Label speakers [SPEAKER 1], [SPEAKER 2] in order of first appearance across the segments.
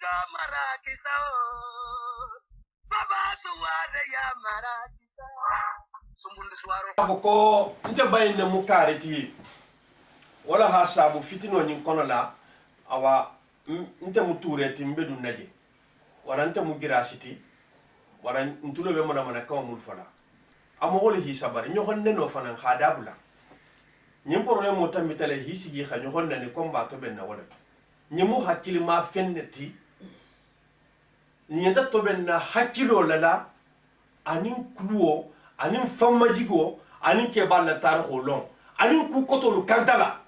[SPEAKER 1] ka marakisa baba suware ya marakisa sumbundu suwaro
[SPEAKER 2] afoko nte bayne mu kareti wala hasabu fitino nyin kono la awa nte mu tureti mbedu naje wala nte mu girasiti wala ntulo be mana kaw mul fala amogol hi sabari ñoxon neno fanan khadabula ñim problème mo tambitale hi sigi xa ñoxon nani combat to ben na wala ñimu hakili ma fenneti ñenta to ben na hakilo lala anin kluo anin famajigo anin ke balla tarho lon anin ku kotolu kantala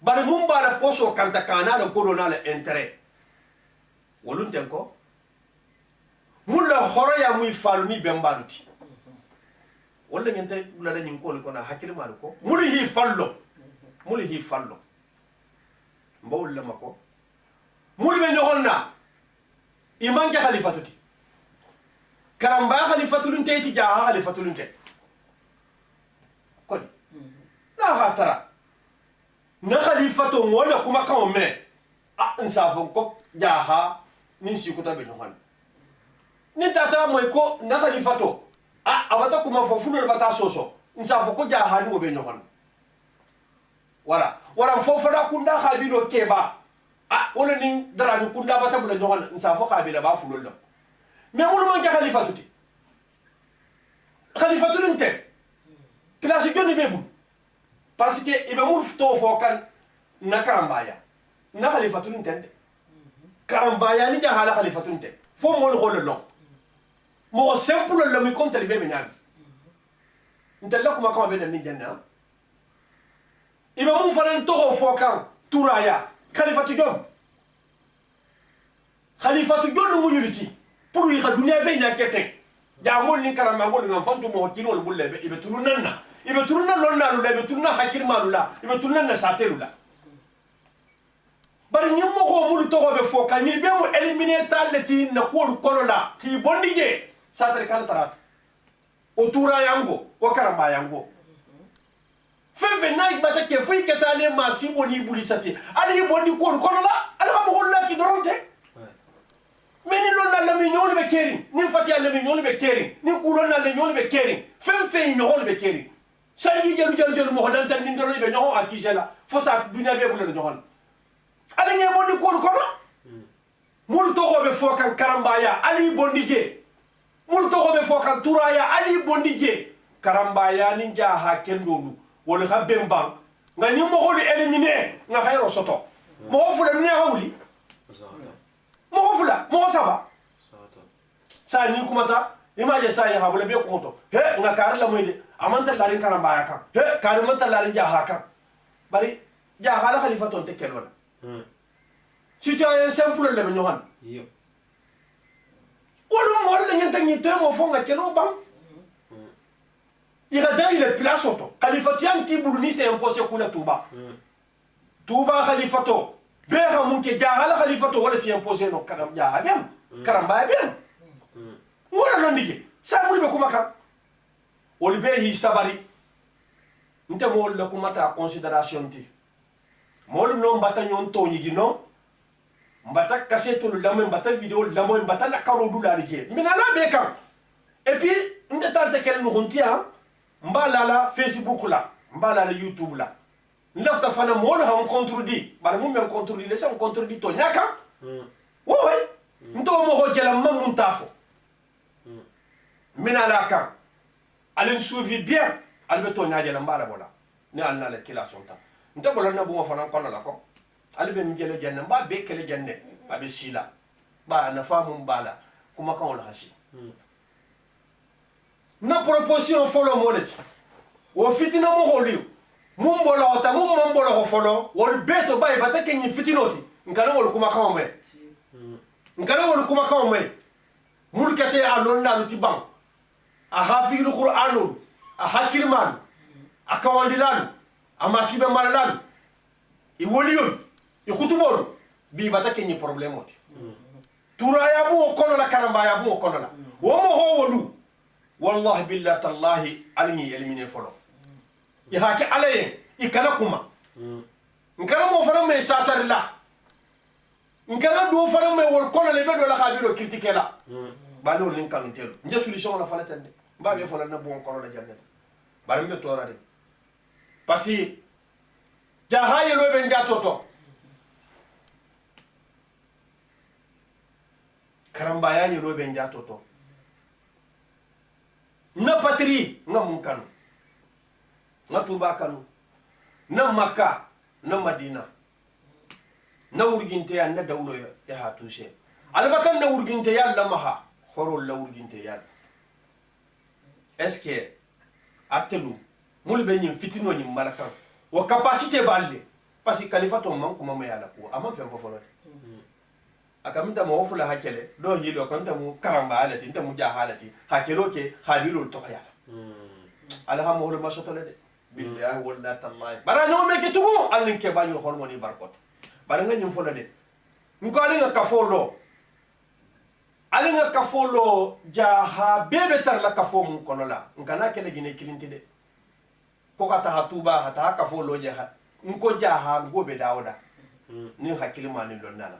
[SPEAKER 2] bare mum bala poso kanta kana la kolona la intérêt wolun tenko mulla horoya muy faluni bembaluti wala ngente la dañin ko ko na hakili mal ko muli hi fallo mbawul la mako muli be ñogonna iman ja khalifatuti karamba khalifatulun teyti ja khalifatulun te kon na hatara na khalifato wala kuma kawo me nsafo ko jaha nin sikuta be ñogonna ni tata moy ko na khalifato abata kuma fo fulo bata soso nsafo ko jaha ni be ñogonna wala fo fada kunda khabilo keba wala ni dara ni kunda bata bula ñogonna nsafo khabila ba fulo la mais mulu man ja khalifatuti khalifatulun te classe joni bebu parce que ibe mul to fo kan na karambaya na khalifatulun tende karambaya ni jahala khalifatulun te fo mol kholo long mo simple le mi compte le be menan ntella kuma ka be ni janna ibe mum fanan to fo kan turaya khalifatu jom mu ñuliti pour yi dunya be nya kete jangol ni karamba ngol ngam fantu mo kino le bulle be ibe turunna lon nalu le be turunna hakir malula ibe turunna na satelula bari nyim mo ko mulu to be fo kan ni be mo éliminer talati na ko kono la ki bondije satare kan tarat o tura yango o karamba yango fefe nay bata ke fuy ketale ma siboni bulisati ali bondi ko kono la ala mo holla ki doronte meni non na la mignoli be kering ni fati alla mignoli be kering ni kulon na le mignoli be kering fefe ñohol be kering sangi jelu mo hodan tan ni ndoro be ñoho akisela fo sa dunya be bulo ñohol ala nge bondi ko kono mul to be fo kan karambaya ali bondi je mul to be fo kan turaya ali bondi je karambaya ni jaha kendolu wala ha bembang nga ni mo holi éliminer nga khayro soto mo fu la dunya hawli mo fula mo saba sa ni kumata imaje sa ya habule be konto he nga kar la moyde amanta larin karamba ya kan he kar manta larin jaha kan bari jaha la khalifa ton te kelona citoyen simple le ñohan yo wala mo la ngenta ni te mo fo nga kelo bam ira dai le place auto khalifa tian tibulu ni c'est imposé kula tuba khalifato bera munke jahala khalifato wala si imposé no karam jaha bem karamba bem ngora non dije sa muri be kuma ka wol be hi sabari nte mo la kuma ta considération ti mo no mbata nyon to nyigi no mbata cassette lu lamay mbata vidéo lamoy mbata la karo du la rike minana be kam et puis nte tante kel no hontia mbala la Facebook la mbala la YouTube la lafta fana mo la on contredit bar mum men contredit les on contredit to nyaka wo way ndo mo ho jela mamun tafo minala kan alen suivi bien albe to nyaaje la mbala bola ni alna la kila sonta nta bola na bu fana kono la ko albe mi jele jenne ba be kele jenne ba be sila ba na famu mbala kuma kan wala hasi na proposition follow monet wo fitina mo holiu mum bolo ota mum mum bolo ho folo wol beto bay batake ni fitinoti ngana wol kuma kawo me ngana wol kuma kawo me mulkate alon nalu ti bang a hafiru qur'anul a hakirman a kawandilan a masibe malalan i woliyol i khutubol bi batake ni problème oti turaya bu kono la karamba ya bu kono la wo mo ho wolu wallahi billahi tallahi alni eliminer folo i hake alaye i kana kuma nkana mo fana me satar la ngara do fana me wol kono le be do la khabiro critiquer la ba no lin kanu telo nje solution la fala tande ba be fola na bon kono la janne ba me tora de parce jahaye lo be njato to karambaya ni lo be njato to na patrie nga mun kanu na tuba kanu na makka na madina na wurginte ya na dawlo ya hatuse albatan na wurginte ya lamaha horol la wurginte ya est-ce que atelu mul be nyim fitino nyim malakan wa capacité balle parce que khalifato man kuma ma yala ko amman fen fofolo akaminta mo fula hakele do hilo kanta mu karamba alati inta mu jahalati hakelo ke khabilul to yala alhamdulillah ma sotole de billahi walla tallahi bara no me ke tugu alin ke bañu hormoni barkot bara nga ñum folo de nko alinga kafolo jaha bebe tar la kafo mun kono la nkana kele gine kilinti de ko kata hatuba hata kafolo jaha nko jaha ngobe dawda ni hakili mani lonnala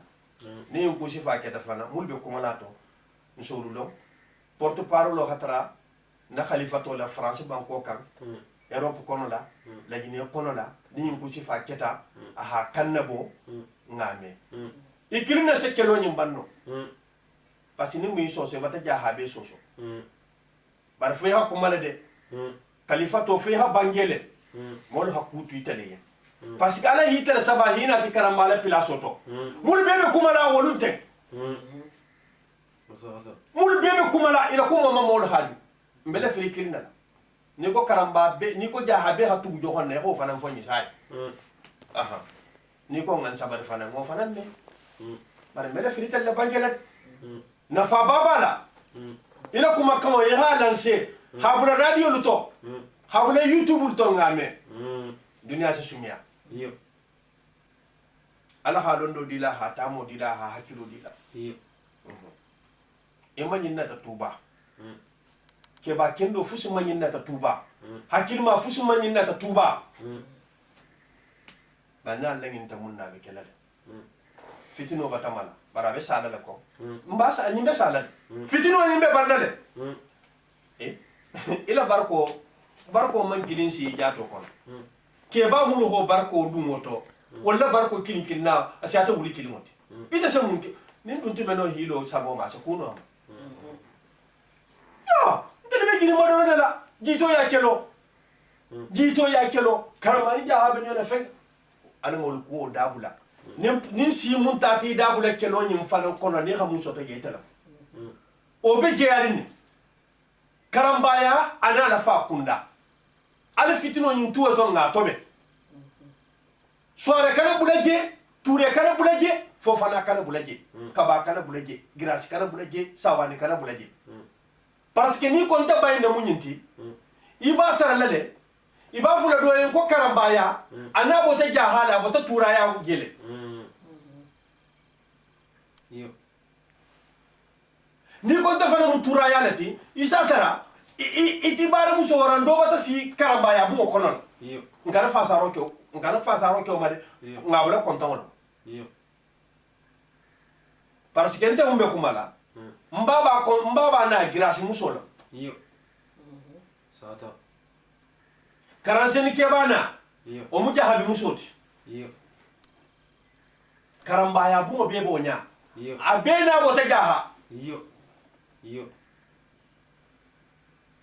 [SPEAKER 2] ni nko sifa keta fana mulbe ko malato nsolulo porte parole hatara na khalifato la france banko kan Europe kono la la Guinée kono la ni nko sifa keta aha kannabo ngame ikilina sekelo nyimbanno parce que ni muy soso bata jahabe soso bar fe ha kumala de khalifato fe ha bangele mol ha kutu italiye parce que ala hitala saba hina ti karambala pilasoto mul bebe kumala wolunte mul bebe kumala ila kuma mamol hadu mbele fe kilina ni ko karamba be ni ko jahabe ha tugu joxone ko fanan fonni say aha ni ko ngan sabar fanan mo fanan me bare mbele fe itala bangele na fa babala ila kuma kama ya lancer habula radio luto habula youtube luto ngame dunia se sumia yo ala halondo dila ha tamo dila ha hakilo dila yo imanyina ta tuba ke ba kendo fusu manyina ta tuba hakilma fusu manyina ta tuba bana langin ta munna be kelale fitino batamala barabe sala la ko mbasa nyimbe sala fitino nyimbe bardale ila barko man gilinsi jato kon ke ba mulu ho barko dumoto walla barko kinkilna asiata wuli kilimote ita se mun nin dun timeno hilo sabo ma se kuno ya ndele be gini modo la jito ya kelo karamani jahabe nyona fe ana ngol ko dabula nin si mun tati dabula kelo nyim falan kono ni xamu soto jetala o be jeyarini karambaya ana la fa kunda ala fitino nyim tuwa to nga tobe soare kana bulaje toure kana bulaje fofana kana bulaje kaba kana bulaje grâce kana bulaje sawani kana bulaje parce que ni konta bayna munyinti iba taralale iba fula do en ko karambaya ana bota jahala bota turaya gele yo ni konta fana mu turaya lati isatara itibara muso warando bata si karambaya bu konon yo ngara fasaro ko made ngabula konton yo parce que ente umbe kumala mbaba na grâce muso la yo sata karanseni kebana yo o mujahabi musoti yo karambaya bu be bonya yo abena bota jaha yo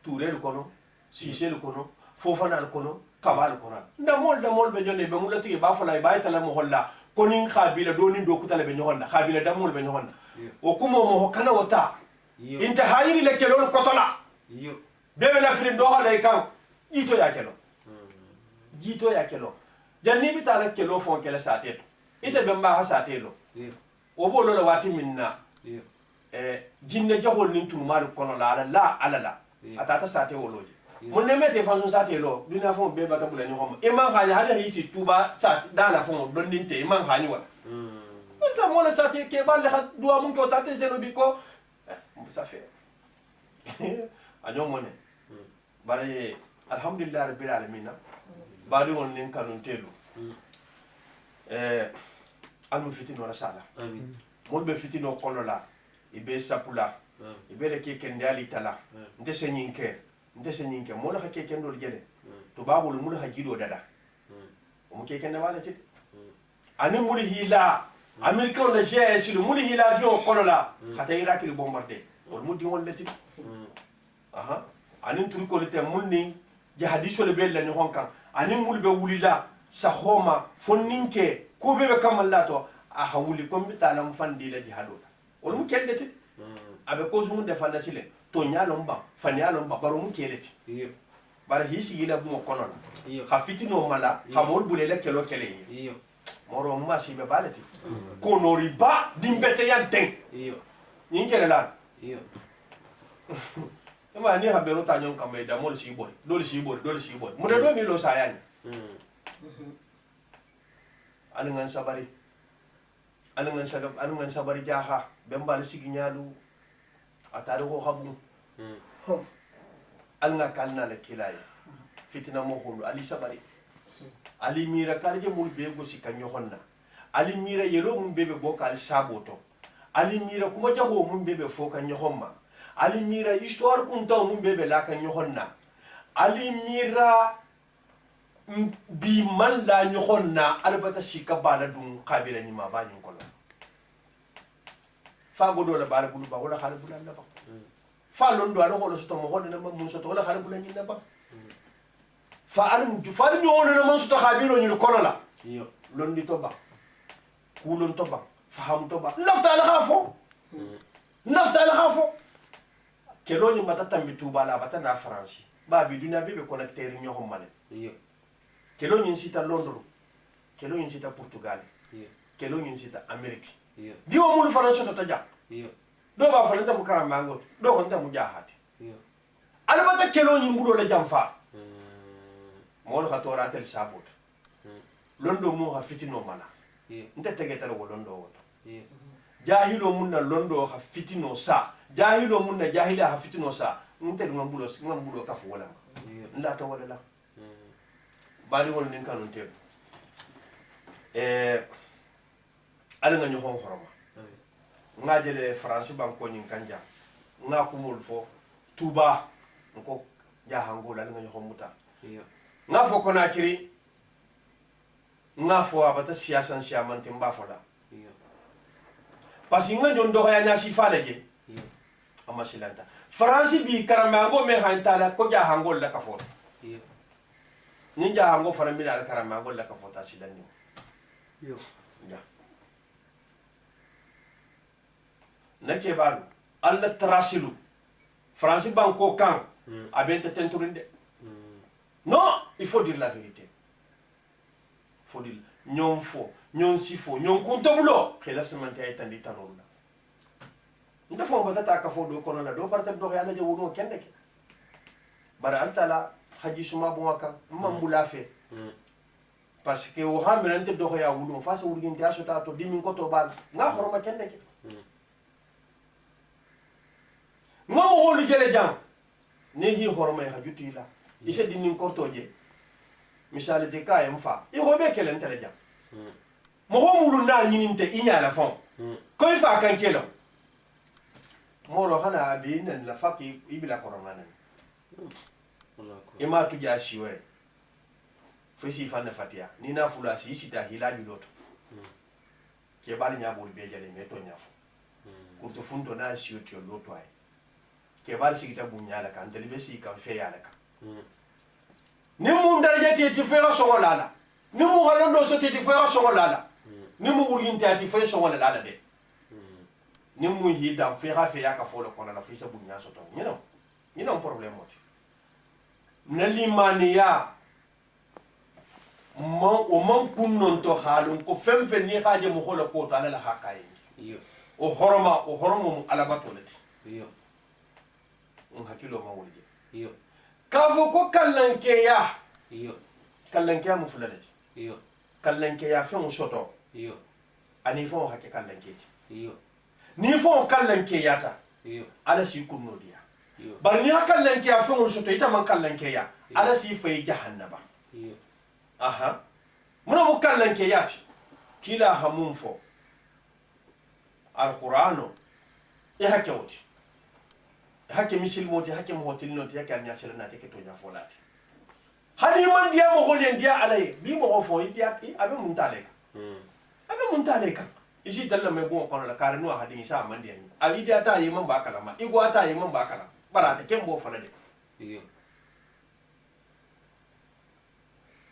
[SPEAKER 2] touré le kono sisé le kono fofana le kono kabal kono damol be jonne be mulati ba fala ba itala mo holla konin khabila doni do kutala be nyonna khabila damol be nyonna o kumo mo kana wota inta hayri le kelo kotola yo bebe la firin do hala kan jito ya kelo janni bi tala kelo fon kele sateto ite be mba ha satelo o bolo la wati minna jinne jahol nin turmal kono la ala atata sate woloji mon ne mete façon sate lo dina fon be bata bula ni hom e man khanya hada hisi tuba sat dala fon don dinte e man khani wala ça mon sate ke bal ha duwa mun ko tate zelo biko ça fait anyo mone bare alhamdulillah rabbil alamin badu won nin kanun telu almu fitin wala sala amin mol be fitino kono la ibe sapula ibe le ke kende ali tala nte se nyinke mol ha ke kendo jele to babul mul ha gido dada mo ke kende wala ti ani mul hila amerika on la je sur mul hila fi o kono la hata iraki le bombarder wol mudi wol leti aha ani turi ko lete mul ni jahadiso le bella ni honkan ani mul be wulila sa homa fonninke ko be kamallato a hawuli ko mi talam fandi la jihado wol mu kelleti abe ko sumu defanda sile to nyalom ba fanyalom ba baro mu keleti bara hisi ila bu kono la ha fitino mala ha mol bulele kelo kele moro mu masibe baleti ko nori ba dimbete yanten nyingere la ma ni ha bero tanyon kambe da mol sibori dol sibori mu da do mi lo sayani alingan sabari jaha bembal siginyalu atare ko habu alnga kalna le kilay fitina mo holu ali sabari ali mira kalje mul be go sikanyo honna ali mira yelo mum bebe bokal saboto ali mira kuma jaho mum bebe foka nyohomma ali mira histoire kunta mum bebe la kan nyohonna ali mira bi man la nyohonna albata sika bala dum qabila ni ma ba nyin kono fa godo la bala bulu ba wala xala bulu la ba fa londo ala holo soto mo hono na mun soto wala xala bulu ni na ba fa ala mu fa ni wono na mun soto xabilo ni kono la londi to ba kulon to ba faham to ba lafta ala khafo kelo ni mata tambi tuba la bata na france ba bi dunya bebe connecter ni ho male kelo ni sita londres kelo ni sita portugal kelo ni sita amerique diwo mul france to taja do ba falanta mu karamba ngot do ko ndamu jahati ala bata kelo ni mbudo la jamfa mo la tora tel sabot londo mo ha fitino mala nte tegetala wo londo woto jahilo munna londo ha fitino sa jahilo munna jahila ha fitino sa nte ngambulo kafu wala nda to wala la bali won nin kanun te ala nga ñoxon xoroma nga jele france banko ñin kanja nga kumul fo tuba ko jahangol ala nga ñoxon muta nga fo konakiri nga fo abata siyasan siyamante mba fola parce que nga nyondo ya nyasi faleje ama silanta france bi karamango me hantala ko ja hangol la ka foto ni ja hango fara mi la karamango la ka foto silani ya nake balu alla trasilu france banko kan abente tenturinde non il faut dire la vérité faut dire ñom fo ñom sifo ñom kuntobulo khila semante ay tandi tanula nda fo batata ka fo do kono la do barta do yalla je wono kende ke bara altala haji suma bo waka mambula fe parce que o hamrante do ya wulo fa so wurginte asota to dimi ko to bal nga horoma kende ke ngamo holu jele jam ne hi horoma ha jutila ise dinin kortoje misali te ka fa i hobe kelen tele jam mo ho mulu na nyininte inya la fon ko fa kan kelo moro hana bi nan la faki ibila koromana ima tu ja siwe fesi fanna fatia ni na fula si sita hilali loto ke bali nya bol be jale me to nyafo kurto funto na siyo to loto ay ke bali sigita bunya la kan tele be si kan fe ya la kan ni mu daraja ti fera songo lala ni mu halondo so ti fera songo lala ni mu wurginte ati fera songo lala de ni mu hida fera fe ya ka folo kona la fisa bunya so to you know problem moti na limaniya o man kunnon to halun ko femfe ni haje mu holo ko to ala la hakaye o horoma mu alabato lati hakilo ma wulje kafo ko kallankeya kallankeya mu fulale kallankeya fe mu soto ani fo hakke kallankeji ni fo kallankeya ta ala si kunno dia bar ni kallankeya fe mu soto ita man kallankeya ala si fe jahannaba aha muna mu kallankeya ti kila hamun fo alqur'ano e hakke woti hakke misilmoti hakke mo hotilnoti hakke alñaselanati ke toña folati hani man ndiya mo holen ndiya alay bi mo fo ndiya abe mun taleka abe mun taleka isi dalla me bon kono la karinu hadi isa man ndiya ni abi dia ta yiman ba kala ma igwa ta yiman ba kala barata kembo fala de
[SPEAKER 3] iyo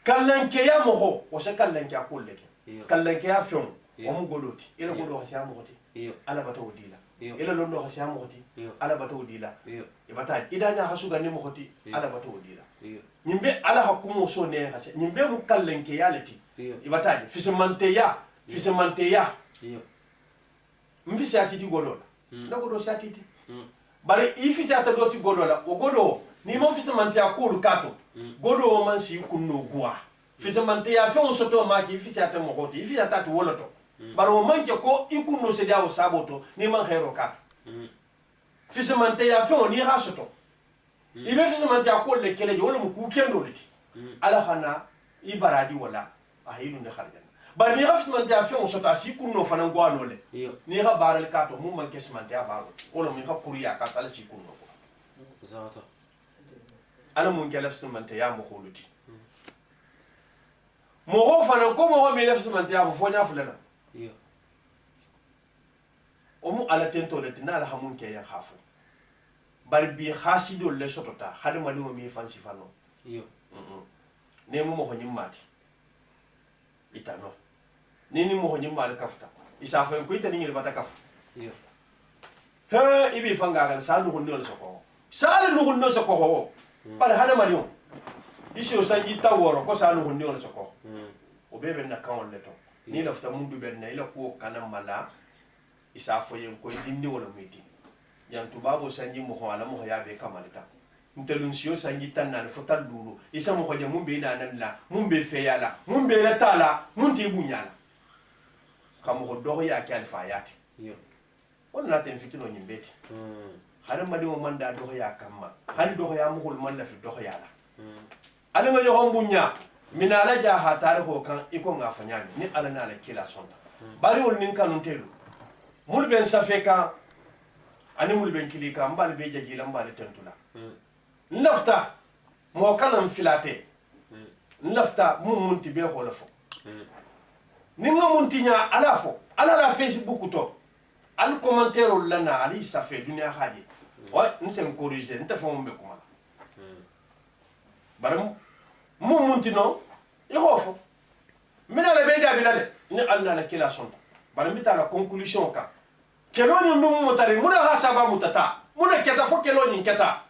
[SPEAKER 2] kallanke ya moho o se kallanke a kolleke
[SPEAKER 3] iyo
[SPEAKER 2] kallanke ya fion
[SPEAKER 3] Iyo.
[SPEAKER 2] o mu godoti ila godo hasiya mohoti
[SPEAKER 3] iyo
[SPEAKER 2] ala bata odila
[SPEAKER 3] Iyo.
[SPEAKER 2] ila londo hasiya mohoti
[SPEAKER 3] Iyo.
[SPEAKER 2] ala bata odila
[SPEAKER 3] iyo
[SPEAKER 2] ibata idanya hasuga ni mohoti
[SPEAKER 3] Iyo.
[SPEAKER 2] ala bata odila
[SPEAKER 3] iyo
[SPEAKER 2] nyimbe ala hakumo so ne hasiya nyimbe mu kallanke ya leti
[SPEAKER 3] iyo
[SPEAKER 2] ibata fisemante ya
[SPEAKER 3] iyo
[SPEAKER 2] mfisi atiti godola
[SPEAKER 3] Mm.
[SPEAKER 2] na godo satiti
[SPEAKER 3] Mm.
[SPEAKER 2] bari ifisi atadoti godola o godo ni mo fisemante ya kulu kato godo o man si kunno guwa fisemante ya fe on soto maki ifisi atamo hoti ifisi atati woloto bari o manke ko ikunno se dia o saboto ni man hero kato fisemante ya fe on ni ha soto ibe fisemante ya ko le kele wala mu ku kendo liti ala hana ibaradi wala ahidu ne kharjan bari ni ha fisemante ya fe on soto asi kunno fanan gwano le
[SPEAKER 3] iyo
[SPEAKER 2] ni ha baral kato mu manke fisemante ya baro wala mu ha kuriya kato ala si kunno ko
[SPEAKER 3] zata
[SPEAKER 2] ala mun ke fisemante ya mo kholuti mo ho fanan ko mo ho mi fisemante ya fo nya fulana
[SPEAKER 3] iyo
[SPEAKER 2] omu ala tento le tina ala hamun ke ya khafu bari bi khasido le sotota hade mali o mi fansi fano
[SPEAKER 3] iyo
[SPEAKER 2] ne mu mo ho nyimmati itano ni mo ho nyimmal kafta isa fa ko itani ngi bata kaf
[SPEAKER 3] iyo
[SPEAKER 2] he ibi fanga gal sa no hunno so ko sa no hunno so ko ho bari hade mali o isi o sangi taworo ko sa no hunno so ko o bebe na kan le to ni lafta mundu ben na ila ko kana mala isa fo yen ko dinni wala meti yan tubabo sanji mo hala mo ya be kamalita ntelun siyo sanji tan na fo tal dulu isa mo hoje mun be na nan la mun be fe yala mun be la tala mun ti bunyala kam ho do ya ki alfayati
[SPEAKER 3] iyo
[SPEAKER 2] on na ten fitino nyimbeti hada madi mo manda do ya kamma han do ya mo hol man la fi do ya la ala ma yo bunya minala ja ha tare ho kan iko nga fanyami ni ala na la kila sonda bari wol nin kanun telu mul ben safeka ani mul ben kilika mbal be jagila mbal tentula lafta mo kalam filate lafta mum munti be hola fo ninga muntinya ala fo ala la facebook to al commentaire lana ali safe dunya hadi wa nsem corriger nta fo mbe kuma baram mum muntino e hofo mina la be jabila de ni alna la kila sonda baram bita la conclusion ka keloni num mutari muna hasaba mutata muna keta fo keloni keta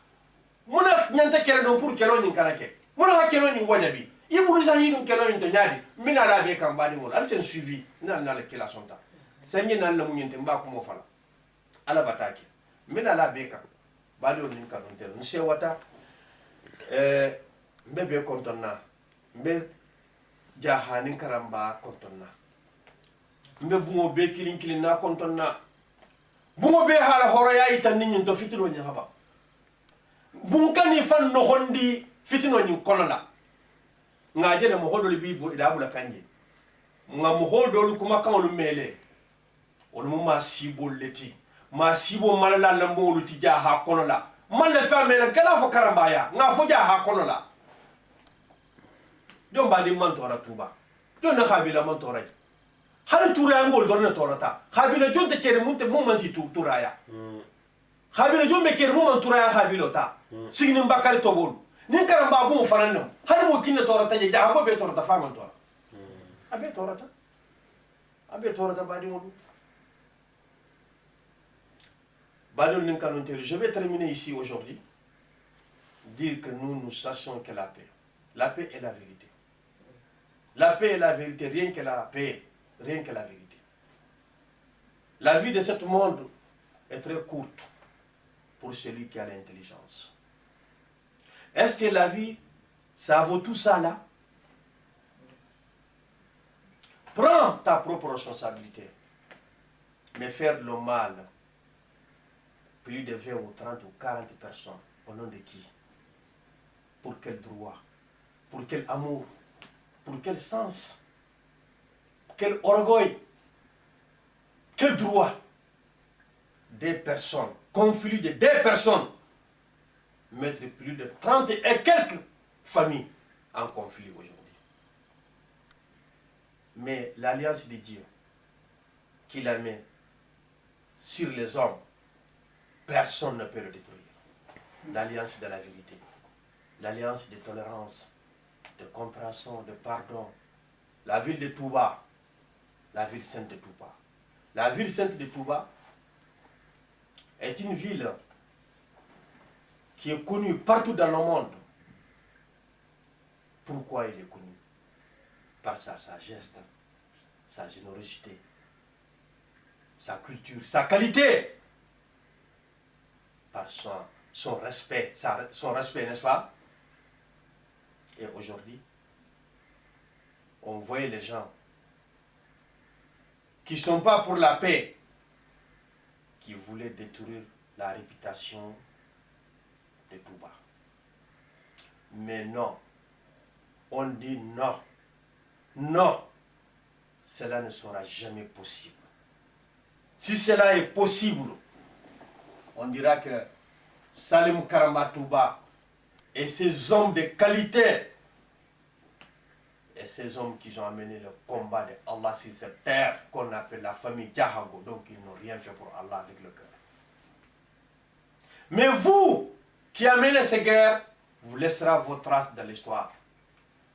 [SPEAKER 2] muna nyanta kere don pour keloni kanake muna ha keloni wajabi ibulu sahidu keloni to nyadi mina la be kan bani ngol al sen suivi na la kila sonta sangi nan la munyente mba ko mo fala ala batake mina la be kan bali on nin kanon tel nse wata mbebe kontonna mbe jahani karamba kontonna mbe bungo be kilin na kontonna bungo be hala horoya itan nin to fitino nya haba bunkani fan no hondi fitino nyin konola ngaje na mo hodol bi bo ida bula kanje nga mo hodol kuma kawlu mele on mo ma sibo leti ma sibo malala lambolu ti ja ha konola man le fa mele kala fo karambaya nga fo ja ha konola jomba di man tora tuba jonna khabila man tora hal tura ngol dorna torata khabila jonte kere munte mo man si turaya khabila jombe kere mo man turaya khabilo ta signi mbakari tobol nin karamba bu faranno hal mo kinna torata je jahabo be torata faman tora abe torata badi mo badol nin kanon tel. Je vais terminer ici aujourd'hui dire que nous sachons que la paix est la vérité. La paix est la vérité, rien que la paix, rien que la vérité. La vie de ce monde est très courte pour celui qui a l'intelligence. Est-ce que la vie, ça vaut tout ça là? Prends ta propre responsabilité. Mais faire le mal, plus de 20 ou 30 ou 40 personnes, au nom de qui? Pour quel droit? Pour quel amour? Pour quel sens? Quel orgueil? Quel droit? des personnes, conflit de des personnes, mettre plus de 30 et quelques familles en conflit aujourd'hui. Mais l'alliance de Dieu, qu'il a mis sur les hommes, personne ne peut le détruire. L'alliance de la vérité, l'alliance de tolérance, de compréhension, de pardon. La ville de Touba, la ville sainte de Touba. La ville sainte de Touba est une ville qui est connue partout dans le monde. Pourquoi il est connu? Par sa sagesse, sa générosité, sa culture, sa qualité, par son respect, n'est-ce pas? Et aujourd'hui, on voit les gens qui ne sont pas pour la paix, qui voulaient détruire la réputation de Touba. Mais non, on dit non, non, cela ne sera jamais possible. Si cela est possible, on dira que Salim Karamba Touba et ces hommes de qualité et ces hommes qui ont amené le combat de Allah sur cette terre qu'on appelle la famille Diahango, donc ils n'ont rien fait pour Allah avec le cœur. Mais vous qui amenez ces guerres, vous laisserez vos traces dans l'histoire.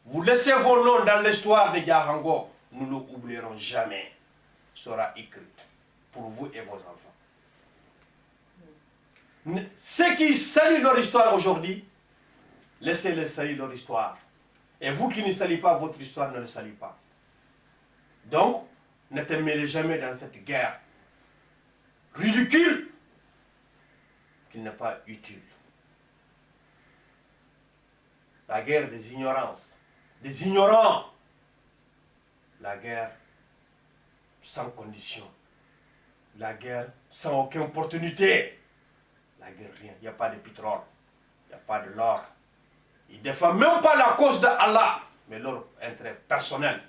[SPEAKER 2] Vous laissez vos noms dans l'histoire de Diahango, nous ne l'oublierons jamais. Sera écrit pour vous et vos enfants. Ceux qui saluent leur histoire aujourd'hui, laissez-les saluer leur histoire. Et vous qui ne saluez pas votre histoire, ne le saluez pas. Donc, ne te mêlez jamais dans cette guerre ridicule qui n'est pas utile. La guerre des ignorances, des ignorants. La guerre sans condition. La guerre sans aucune opportunité. La guerre, rien. Il n'y a pas de pétrole. Il n'y a pas de l'or. Ils ne défendent même pas la cause d'Allah, mais leur intérêt personnel.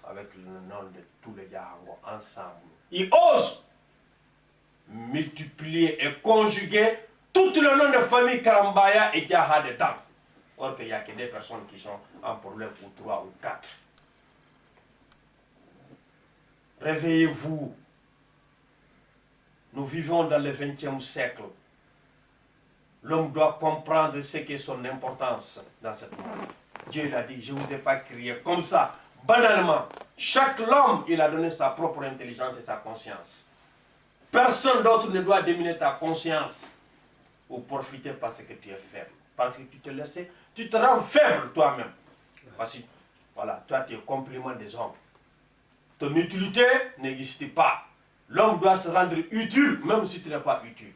[SPEAKER 2] Avec le nom de tous les Diahango ensemble. Ils osent multiplier et conjuguer tout le nom de famille Karambaya et Diaha dedans. Or qu'il n'y a que des personnes qui sont en problème ou 3 ou 4. Réveillez-vous. Nous vivons dans le XXe siècle. L'homme doit comprendre ce qu'est son importance dans cette monde. Dieu l'a dit, je ne vous ai pas créé comme ça, banalement. Chaque homme, il a donné sa propre intelligence et sa conscience. Personne d'autre ne doit dominer ta conscience ou profiter parce que tu es faible. Parce que tu te rends faible toi-même. Parce que, voilà, toi tu es complément des hommes. Ton utilité n'existe pas. L'homme doit se rendre utile, même si tu n'es pas utile.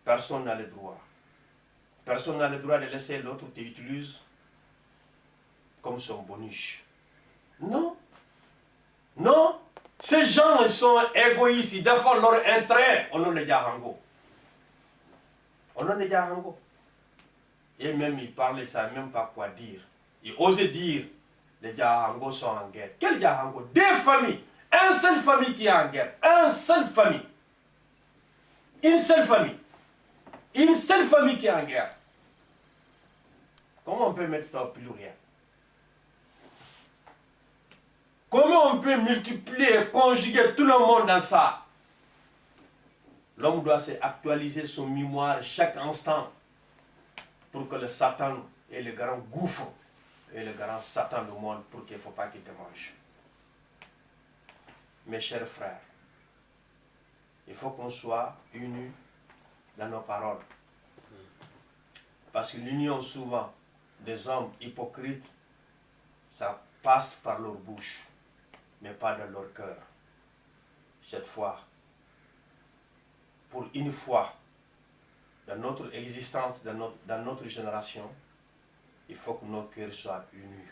[SPEAKER 2] Personne n'a le droit. Personne n'a le droit de laisser l'autre t'utiliser comme son bonus. Non. Non. Ces gens ils sont égoïstes, ils défendent leur intérêt au nom de Diahango. Au nom de Diahango. Et même ils parlaient, ils ne savaient même pas quoi dire. Ils osaient dire, les Diahango sont en guerre. Quel Diahango? Deux familles. Une seule famille qui est en guerre. Une seule famille. Une seule famille. Une seule famille qui est en guerre. Comment on peut mettre ça au pluriel? Comment on peut multiplier et conjuguer tout le monde dans ça? L'homme doit actualiser son mémoire chaque instant pour que le Satan est le grand gouffre et le grand Satan du monde pour qu'il ne faut pas qu'il te mange. Mes chers frères, il faut qu'on soit unis dans nos paroles. Parce que l'union souvent des hommes hypocrites, ça passe par leur bouche, mais pas dans leur cœur. Cette fois, pour une fois, dans notre existence, dans notre génération, il faut que nos cœurs soient unis.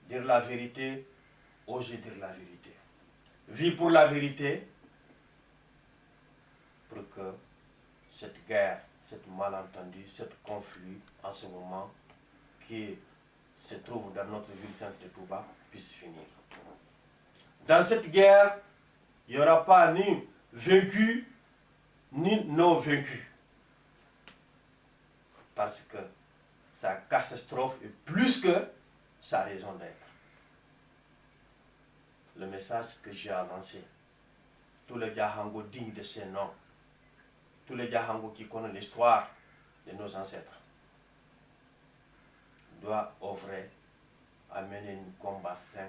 [SPEAKER 2] Dire la vérité, oser dire la vérité. Vivre pour la vérité, pour que cette guerre, cette malentendu, ce conflit en ce moment qui se trouve dans notre ville sainte de Touba puisse finir. Dans cette guerre, il n'y aura pas ni vaincus ni non vaincus. Parce que sa catastrophe est plus que sa raison d'être. Le message que j'ai à lancer, tous les Djahango dignes de ces noms, tous les Djahango qui connaissent l'histoire de nos ancêtres, doivent œuvrer à mener un combat sain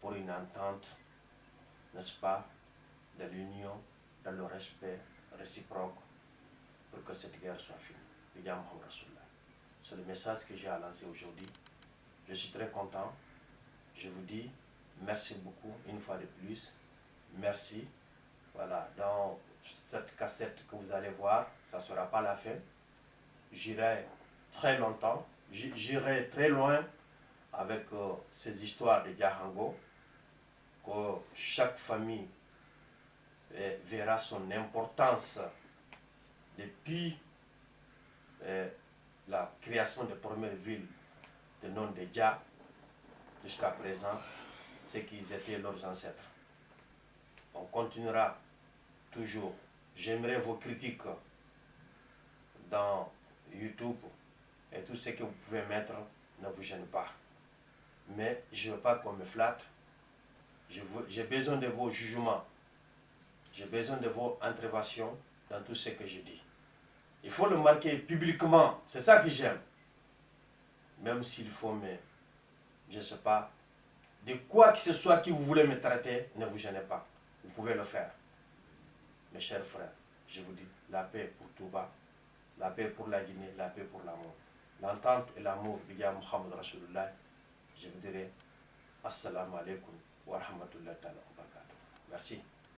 [SPEAKER 2] pour une entente, n'est-ce pas, de l'union, dans le respect réciproque, pour que cette guerre soit finie. C'est le message que j'ai à lancer aujourd'hui. Je suis très content. Je vous dis merci beaucoup une fois de plus. Merci. Voilà, dans cette cassette que vous allez voir, ça ne sera pas la fin. J'irai très longtemps, j'irai très loin avec ces histoires de Djahango, que chaque famille verra son importance depuis la création des premières villes de nom de Dja jusqu'à présent, ce qu'ils étaient leurs ancêtres. On continuera toujours. J'aimerais vos critiques dans YouTube et tout ce que vous pouvez mettre ne vous gêne pas. Mais je ne veux pas qu'on me flatte. J'ai besoin de vos jugements. J'ai besoin de vos interventions dans tout ce que je dis. Il faut le marquer publiquement. C'est ça que j'aime. Même s'il faut me, je ne sais pas, de quoi que ce soit que vous voulez me traiter, ne vous gênez pas. Vous pouvez le faire. Mes chers frères, je vous dis, la paix pour Touba, la paix pour la Guinée, la paix pour l'amour. L'entente et l'amour de Muhammad Rasulullah, je vous dirai, Assalamu alaikum wa rahmatullahi wa barakatuh. Merci.